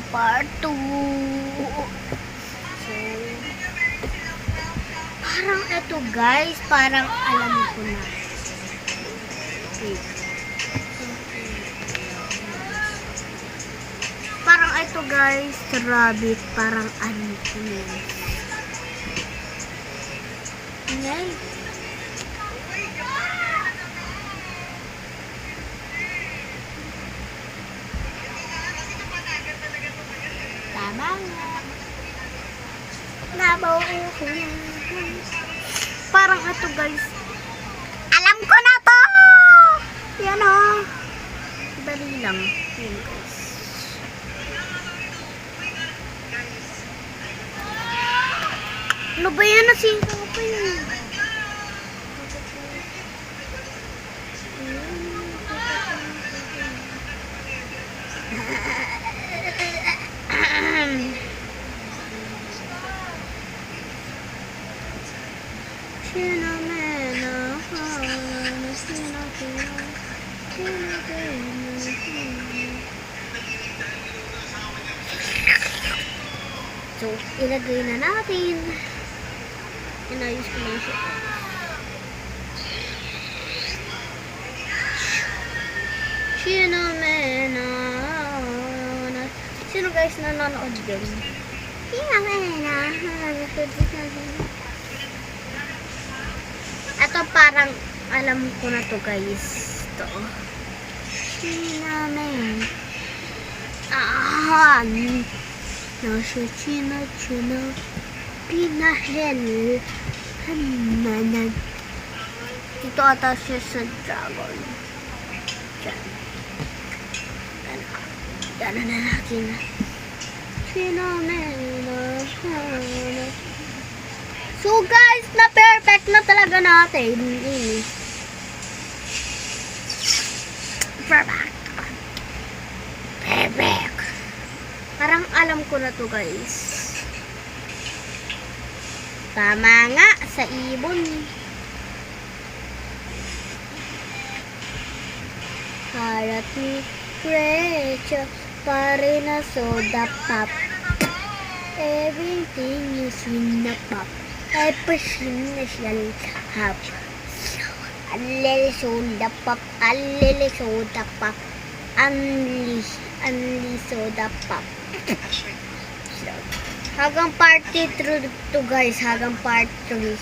part 2. So, parang ito guys, parang alam ko na. Wait. Parang ito guys, rabbit, parang alam ko na. Ngay. Tama nga. Nabaw ko yan. Parang ito guys. Alam ko na to! Yan o. Dali lang. Yan guys. Ano ba yan? Nasingka ko pa yun. So, ilagay na natin. Inayos ko lang siya. Sino guys nanonood din? Ito parang alam ko na to guys. Ito. Cinnamon. Nasa china pinahel. Hananan. Ito ata siya sa dragon. Diyan. Yan na natin. So guys, na perfect na talaga natin. Perfect. Perfect. Parang alam ko na to guys. Tama nga, sa ibon. Karate creature, pare na soda pop. Everything is in the pop. Everything is in the pop. Alele soda pop, alele soda pop. Unli soda pop. Hanggang part 3 to guys, hanggang part 3.